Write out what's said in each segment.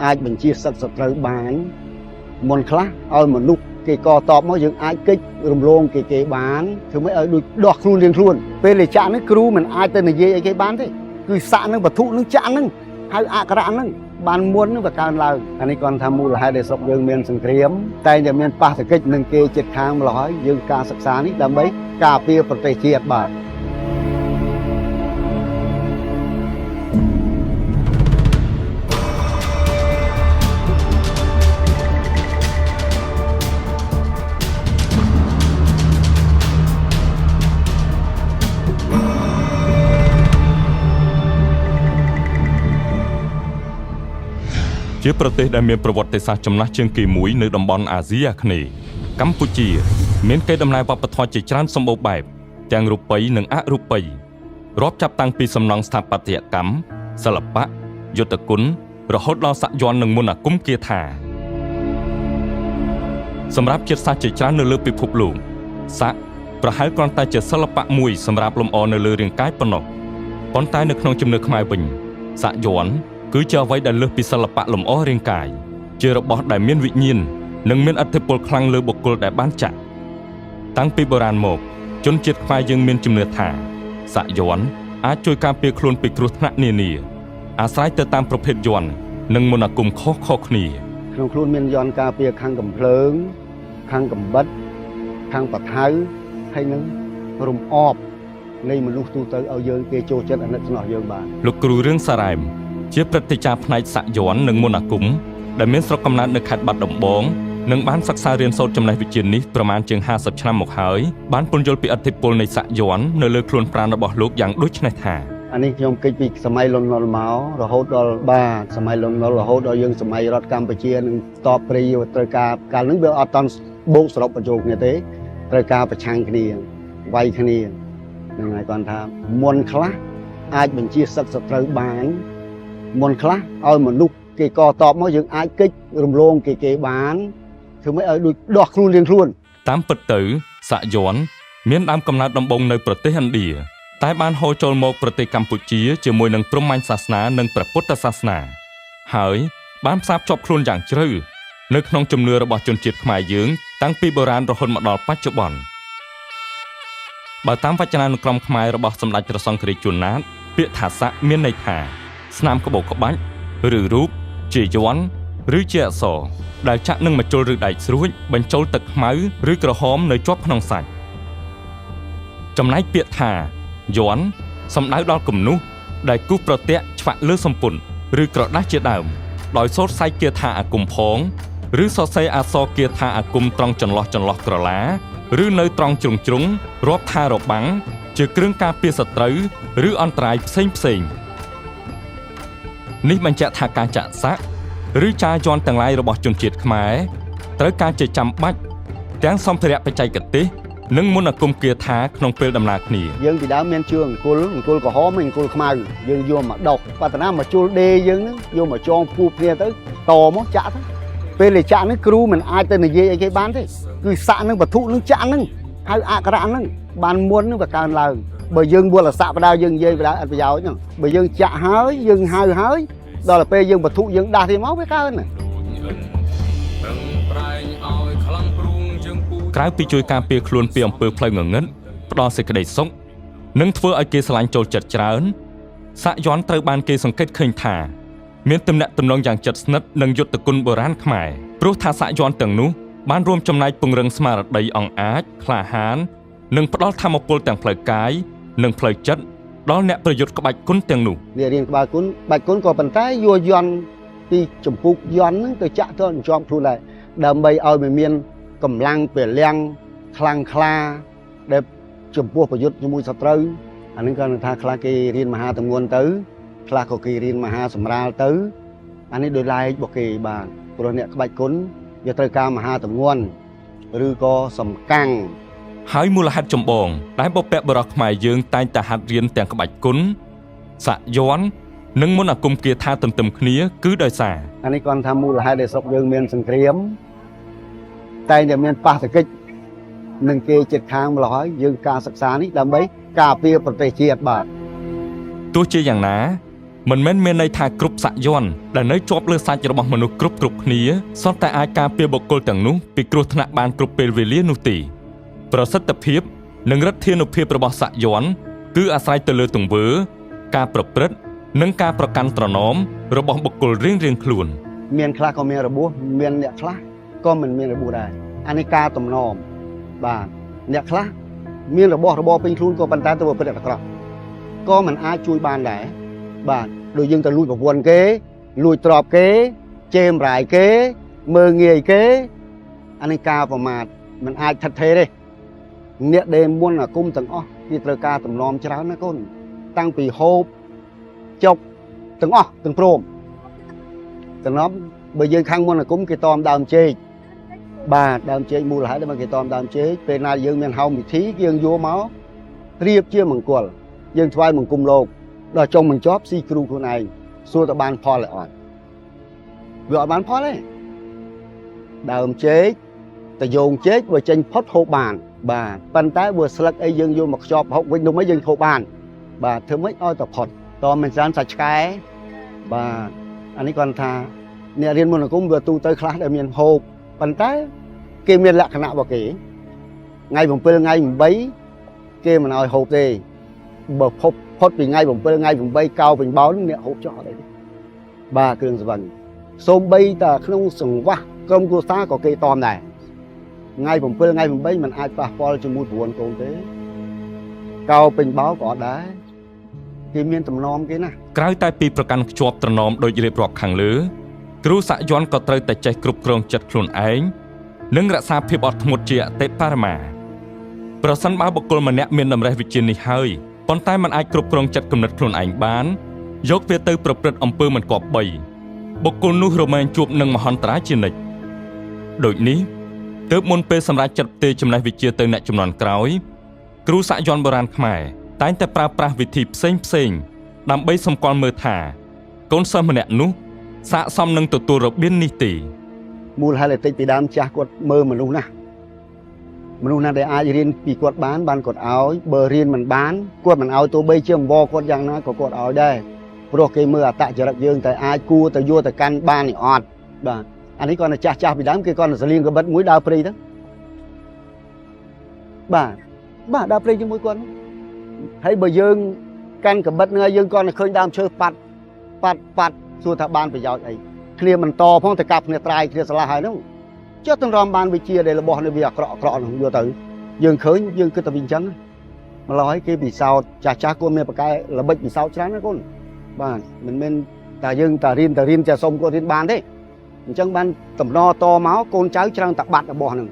អាចបញ្ជាសឹកសត្រូវបានមុនខ្លះឲ្យមនុស្សគេកតបមកយើងអាចកិច្ចរំលងគេបានធ្វើម៉េចឲ្យដូចដោះខ្លួនរៀងខ្លួនពេលលេចាក់នេះគ្រូមិនអាចទៅនិយាយអីគេបានទេគឺសាក់នឹងវត្ថុនឹងចាក់នឹងហៅអក្សរហ្នឹងបានមុននឹងវាកើនឡើងអានេះគាត់ថាមូលហេតុដែលស្រុកយើងមានសង្គ្រាមតែតែមានប៉ះទង្គិចនឹងគេចិត្តខាងម្ល៉េះហើយយើងការសិក្សានេះដើម្បីការពារប្រទេសជាតិបាទជាប្រទេសដែលមានប្រវត្តិសាស្ត្រចំណាស់ជាងគេមួយនៅតំបន់អាស៊ីអាគ្នេយ៍កម្ពុជាមានកេរដំណែលវប្បធម៌ជាច្រើនសម្បូរបែបទាំងរូបិយនិងអរូបិយរាប់ចាប់តាំងពីសំណង់ស្ថាបត្យកម្មសិល្បៈយុទ្ធគុណរហូតដល់សាក់យ័ន្តនិងមន្តអាគមគាថាសម្រាប់ជាតិសាសន៍ជាច្រើននៅលើពិភពលោកសាក់ប្រហែលគ្រាន់តែជាសិល្បៈមួយសម្រាប់លម្អនៅលើរាងកាយប៉ុណ្ណោះប៉ុន្តែនៅក្នុងជំនឿខ្មែរវិញសាក់យ័ន្តគឺជាអ្វីដែលលើសពីសិល្បៈលម្អរាងកាយជារបស់ដែលមានវិញ្ញាណនិងមានឥទ្ធិពលខ្លាំងលើបុគ្គលដែលបានចាក់តាំងពីបុរាណមកជនជាតិខ្មែរយើងមានជំនឿថាសាក់យ័ន្តអាចជួយការពារខ្លួនពីគ្រោះថ្នាក់នានាអាស្រ័យទៅតាមប្រភេទយ័ន្តនិងមន្តអាគមខុសៗគ្នាក្នុងខ្លួនមានយ័ន្តការពារខាងកំភ្លើងខាងកំបិតខាងបថៅហើយនឹងរំអបនៃមនុស្សទូទៅឲ្យយើងគេចូលចិត្តអាណិតស្នោះយើងបានលោកគ្រូរឿងសារ៉ែមជាព្រឹទ្ធាចារ្យផ្នែកសាក់យ័ន្តនិងមន្តអាគមដែលមានស្រុកកំណើតនៅខេត្តបាត់ដំបងនិងបានសិក្សារៀនសូត្រចំណេះវិជ្ជានេះប្រមាណជាង50ឆ្នាំមកហើយបានពន្យល់ពីឥទ្ធិពលនៃសាក់យ័ន្តនៅលើខ្លួនប្រាណរបស់លោកយ៉ាងដូចនេះថាអានេះខ្ញុំគិតពីសម័យលន់នល់មករហូតដល់បាទសម័យលន់នល់រហូតដល់យើងសម័យរដ្ឋកម្ពុជានឹងតបព្រីត្រូវការកាលនោះវាអត់តន់បូកសរុបបញ្ចូលគ្នាទេត្រូវការប្រឆាំងគ្នាវាយគ្នាហ្នឹងហើយគាត់ថាមុនខ្លះអាចបញ្ជាសឹកសត្រូវបានមុនខ្លះឲ្យមនុស្សគេកតបមកយើងអាចកិច្ចរំលងគេបានធ្វើម៉េចឲ្យដូចដោះខ្លួនរៀងខ្លួនតាមពិតទៅសាក់យ័ន្តមានដើមកំណើតដំបូងនៅប្រទេសឥណ្ឌាតែបានហូរចូលមកប្រទេសកម្ពុជាជាមួយនឹងព្រហ្មញ្ញសាសនានិងព្រះពុទ្ធសាសនាហើយបានផ្សារភ្ជាប់ខ្លួនយ៉ាងជ្រៅនៅក្នុងជំនឿរបស់ជនជាតិខ្មែរយើងតាំងពីបុរាណរហូតមកដល់បច្ចុប្បន្នបើតាមវចនានុក្រមខ្មែររបស់សម្ដេចព្រះសង្ឃរាជជួនណាតពាក្យថាសាក់មានន័យថាស្នាមក្បូរក្បាច់ឬរូបជាយ័ន្តឬជាអក្សរដែលចាក់នឹងម្ជុលឬដែកស្រួចបញ្ចូលទឹកខ្មៅឬក្រហមនៅជាប់ក្នុងសាច់ចំណែកពាក្យថាយ័ន្តសំដៅដល់គំនូសដែលគូសប្រទាក់ឆ្វាក់លើសម្ពត់ឬក្រដាសជាដើមដោយសូត្រសែកគាថាអាគមផងឬសរសេរអក្សរគាថាអាគមត្រង់ចន្លោះក្រឡាឬនៅត្រង់ជ្រុងរាប់ថារបាំងជាគ្រឿងការពារសត្រូវឬអន្តរាយផ្សេងនេះបញ្ជាក់ថាការចាក់សាក់ឬចាយ័ន្តទាំងឡាយរបស់ជនជាតិខ្មែរត្រូវការជាចាំបាច់ទាំងសម្ភារៈបច្ចេកទេសនិងមន្តអាគមគាថាក្នុងពេលដំណើរគ្នាយើងពីដើមមានជើងអង្គុលក្រហមអង្គុលខ្មៅយើងយកមកដុសបាត់ណាមកជុលដេយើងហ្នឹងយកមកចងភូបគ្នាទៅតមកចាក់ទៅពេលលេចាក់នេះគ្រូមិនអាចទៅនិយាយអីគេបានទេគឺសាក់នឹងវត្ថុនឹងចាក់នឹងហៅអក្សរហ្នឹងបានមុននឹងវាកើនឡើងបើយើងវល់សាក់បដៅយើងនិយាយបដៅអត់ប្រយោជន៍ហ្នឹងបើយើងចាក់ហើយយើងហៅហើយដល់ពេលយើងវត្ថុយើងដាស់ទៀតមកវាកើនក្រៅពីជួយការពារខ្លួនពីអំពើផ្លូវងងឹតផ្ដល់សេចក្តីសុខនិងធ្វើឲ្យគេស្រឡាញ់ចូលចិត្តច្រើនសាក់យ័ន្តត្រូវបានគេសង្កេតឃើញថាមានទំនាក់ទំនងយ៉ាងជិតស្និទ្ធនឹងយុទ្ធគុណបុរាណខ្មែរព្រោះថាសាក់យ័ន្តទាំងនោះបានរួមចំណែកពង្រឹងស្មារតីអង្អាចក្លាហាននិងផ្ដល់ធម៌ពលទាំងផ្លូវកាយនិងផ្លូវចិត្តដល់អ្នកប្រយុទ្ធក្បាច់គុណទាំងនោះវារៀនក្បាច់គុណក៏ប៉ុន្តែយកយ័ន្តពីចម្ពោះយ័ន្តហ្នឹងទៅចាក់ទៅជាប់ខ្លួនដែរដើម្បីឲ្យវាមានកម្លាំងពលំខ្លាំងក្លាដែលចំពោះប្រយុទ្ធជាមួយសត្រូវអានឹងគាត់ថាខ្លះគេរៀនមហាទម្ងន់ទៅខ្លះក៏គេរៀនមហាសម្រាលទៅអានេះដោយឡែករបស់គេបាទព្រោះអ្នកក្បាច់គុណវាត្រូវការមហាទម្ងន់ឬក៏សំកាំងហើយមូលហេតុចម្បងដែលបុព្វបុរសខ្មែរយើងតែងតែហាត់រៀនទាំងក្បាច់គុណសាក់យ័ន្តនិងមន្តអាគមគាថាទន្ទឹមគ្នាគឺដោយសារអានេះគាត់ថាមូលហេតុដែលស្រុកយើងមានសង្គ្រាមតែងតែមានប៉ះទង្គិចនឹងគេចិត្តខាងម្ល៉េះហើយយើងការសិក្សានេះដើម្បីការពារប្រទេសជាតិបាទទោះជាយ៉ាងណា មិនមែនមានន័យថាគ្រប់សាក់យ័ន្តដែលនៅជាប់លើសាច់របស់មនុស្សគ្រប់គ្នាសុទ្ធតែអាចការពារបុគ្គលទាំងនោះពីគ្រោះថ្នាក់បានគ្រប់ពេលវេលានោះទេប្រសិទ្ធភាពនិងឫទ្ធានុភាពរបស់សាក់យ័ន្តគឺអាស្រ័យទៅលើទង្វើការប្រព្រឹត្តនិងការប្រកាន់ត្រណមរបស់បុគ្គលរៀងៗខ្លួនមានខ្លះក៏មានរបួសមានអ្នកខ្លះក៏មិនមានរបួសដែរអានេះការតំណមបាទអ្នកខ្លះមានរបស់របរពេញខ្លួនក៏ប៉ុន្តែទៅប្រព្រឹត្តអាក្រក់ក៏មិនអាចជួយបានដែរបាទដូចយើងទៅលួចប្រពន្ធគេលួចទ្រព្យគេជេរម្រាយគេមើងងាយគេអានេះការប្រមាថមិនអាចថិតថេរទេអ្នកដែលមុនអាគុំទាំងអស់វាត្រូវការតំណមច្រើនណាកូនតាំងពីហូបចុកទាំងអស់ទាំងព្រមតំណមបើយើងខាងមុនអាគុំគេតមដើមចេកបាទដើមចេកមូលហេតុដែលគេតមដើមចេកពេលណាយើងមានហោមវិធីយើងយកមករៀបជាមង្គលយើងថ្វាយបង្គំលោកដល់ចុងបញ្ចប់ស៊ីគ្រូខ្លួនឯងសួរតើបានផលឬអត់វាអត់បានផលទេដើមចេកតយោងចេកបើចេញផុតហូបបានបាទប៉ុន្តែបើស្លឹកអីយើងយកមកខ្ចប់ហូបវិញនោះមិនយើងហូបបានបាទធ្វើម៉េចឲ្យតែផុតតមិនស្រានសាច់ឆ្កែបាទអានេះគាត់ថាអ្នករៀនមន្តអាគមវាទូទៅខ្លះដែលមានហូបប៉ុន្តែគេមានលក្ខណៈរបស់គេថ្ងៃ7ថ្ងៃ8គេមិនឲ្យហូបទេបើផុតពីថ្ងៃ7ថ្ងៃ8កោពេញបោនអ្នកហូបចោលអីបាទគ្រឿងសង្វឹងសូម្បីតែក្នុងសង្វាស់ក្រុមគ្រួសារក៏គេតមដែរថ្ងៃ7ថ្ងៃ8មិនអាចប៉ះពាល់ជាមួយប្រួនកូនទេកោពេញបោក៏អត់ដែរគេមានតំណមគេណាក្រៅតែពីប្រកាន់ខ្ជាប់ត្រណមដោយរៀបរាប់ខាងលើគ្រូសាក់យ័ន្តក៏ត្រូវតែចេះគ្រប់គ្រងចិត្តខ្លួនឯងនិងរក្សាភាពអត់ធ្មត់ជាអតិបរមាប្រសិនបើបុគ្គលម្នាក់មានតម្រេះវិជ្ជានេះហើយប៉ុន្តែมันអាចគ្រប់គ្រងចិត្តគំនិតខ្លួនឯងបានយកវាទៅប្រព្រឹត្តអំពើមិនគប្បីបុគ្គលនោះរមែងជួបនឹងមហន្តរាយជានិច្ចដូចនេះទើបមុនពេលសម្រាប់ចាត់ផ្ទេរចំណេះវិជ្ជាទៅអ្នកជំនាន់ក្រោយគ្រូសាក់យ័ន្តបុរាណខ្មែរតែងតែប្រើប្រាស់វិធីផ្សេងដើម្បីសម្គាល់មើលថាកូនសិស្សម្នាក់នោះស័ក្តិសមនឹងទទួលរបៀននេះទេមូលហេតុតិចពីដើមចាស់គាត់មើលមនុស្សណាដែលអាចរៀនពីគាត់បានគាត់ឲ្យបើរៀនមិនបានគាត់មិនឲ្យទោះបីជាអង្វរគាត់យ៉ាងណាក៏គាត់ឲ្យដែរព្រោះគេមើលអត្តចរិតយើងតែអាចគួរទៅយកទៅកាន់បាននេះអត់បាទអានេះគាត់ចាស់ពីដើមគេគាត់សលៀងកបិតមួយដើរព្រៃទៅបាទដើរព្រៃជាមួយគាត់ហើយបើយើងកាន់កបិតនឹងហើយយើងគាត់ឃើញដើមឈើប៉ាត់សួរថាបានប្រយោជន៍អីគ្នាមិនតផងតែកាប់គ្នាត្រាយគ្នាឆ្លាស់ហើយនោះចុះទាំងរំបានវិជាដែលរបស់នេះវាអាក្រក់នោះយកទៅយើងឃើញយើងគិតតែវិញអញ្ចឹងម្ល៉េះឲ្យគេពិសោធន៍ចាស់គាត់មានប្រកែល្បិចពិសោធន៍ច្រើនណាកូនបាទមិនមែនតែយើងតែរៀនចាសុំគាត់រៀនបានទេអញ្ចឹងបានតំណតមកកូនចៅច្រើនតែបាត់របស់ហ្នឹង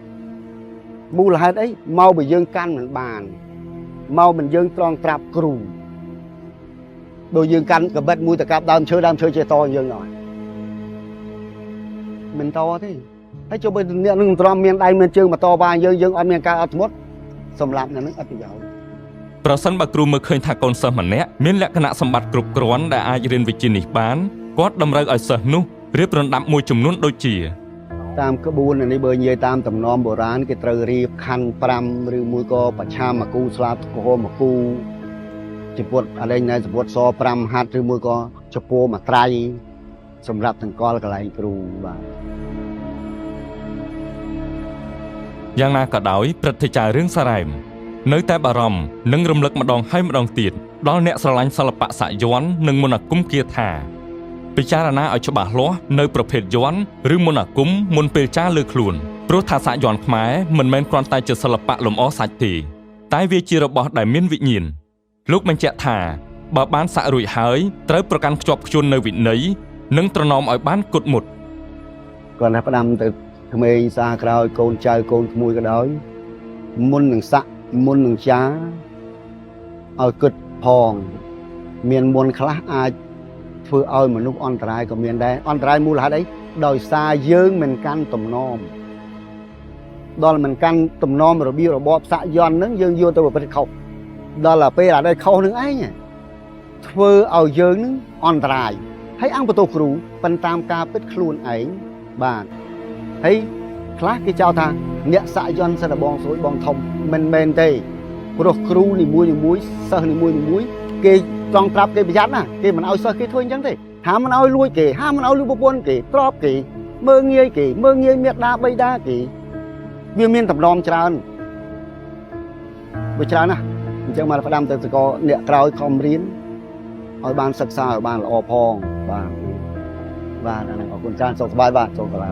មូលហេតុអីមកបើយើងកាន់មិនបានមកមិនយើងត្រង់ត្រាប់គ្រូដោយយើងកាន់កបិតមួយទៅកាប់ដើមឈើចេះតយើងអត់មិនតទេហើយចុះបើអ្នកនឹងទ្រាំមានដៃមានជើងមកតវ៉ាយើងអត់មានការអត់ធ្មត់សម្រាប់អ្នកនឹងអត់ប្រយោជន៍ប្រសិនបើគ្រូមើលឃើញថាកូនសិស្សម្នាក់មានលក្ខណៈសម្បត្តិគ្រប់គ្រាន់ដែលអាចរៀនវិជ្ជានេះបានគាត់តម្រូវឲ្យសិស្សនោះរៀបរណ្ដាប់មួយចំនួនដូចជាតាមក្បួននេះបើនិយាយតាមតំណមបុរាណគេត្រូវរៀបខណ្ឌ5ឬមួយក៏បច្ឆាមកគូស្លាបកហមកគូចំពោះអរិញណែចំពោះស5ហាត់ឬមួយក៏ចំពោះមួយត្រៃសម្រាប់ទាំងកលកន្លែងគ្រូបាទយ៉ាងណាក៏ដោយព្រឹទ្ធាចារ្យរឿងសារ៉ែមនៅតែបារម្ភនិងរំលឹកម្ដងហើយម្ដងទៀតដល់អ្នកស្រឡាញ់សិល្បៈសាក់យ័ន្តនិងមន្តអាគមគាថាពិចារណាឲ្យច្បាស់លាស់នៅប្រភេទយ័ន្តឬមន្តអាគមមុនពេលចារលើខ្លួនព្រោះថាសាក់យ័ន្តខ្មែរមិនមែនគ្រាន់តែជាសិល្បៈលម្អសាច់ទេតែវាជារបស់ដែលមានវិញ្ញាណលោកបញ្ជាក់ថាបើបានសាក់រួចហើយត្រូវប្រកាន់ខ្ជាប់ខ្ជួននៅវិន័យនិងត្រណមឲ្យបានគត់មុតគាត់ថាផ្ដាំទៅក្មេងសាក្រោយកូនចៅកូនក្មួយក៏ដោយមុននឹងសាក់មុននឹងចាឲ្យគិតផងមានមុនខ្លះអាចធ្វើឲ្យមនុស្សអន្តរាយក៏មានដែរអន្តរាយមូលហេតុអីដោយសារយើងមិនកាន់តំណមដល់មិនកាន់តំណមរបៀបរបបសាក់យ័ន្តហ្នឹងយើងយកទៅប្រព្រឹត្តខុសដល់ពេលអានេះខុសនឹងឯងធ្វើឲ្យយើងនឹងអន្តរាយហើយអង្គបន្ទោសគ្រូប៉ុន្តែតាមការពិតខ្លួនឯងបាទហើយខ្លះគេចោទថាអ្នកសាក់យ័ន្តសិនតែបងស្រួយបងធំមិនមែនទេព្រោះគ្រូនីមួយសិស្សនីមួយគេ ត្រង់ត្រាប់គេប្រយ័ត្នណាគេមិនឲ្យសិស្សគេធ្វើអញ្ចឹងទេហាមមិនឲ្យលួចគេហាមមិនឲ្យលួចប្រពន្ធគេទ្របគេមើងងាយគេមើងងាយមេដាបៃតាគេវាមានតំណមច្រើនវាច្រើនណាស់អញ្ចឹងមកផ្ដាំទៅសកលអ្នកក្រោយខំរៀនឲ្យបានសិក្សាឲ្យបានល្អផងបាទអាហ្នឹងអរគុណច្រើនសុខសប្បាយបាទសុខសប្បាយ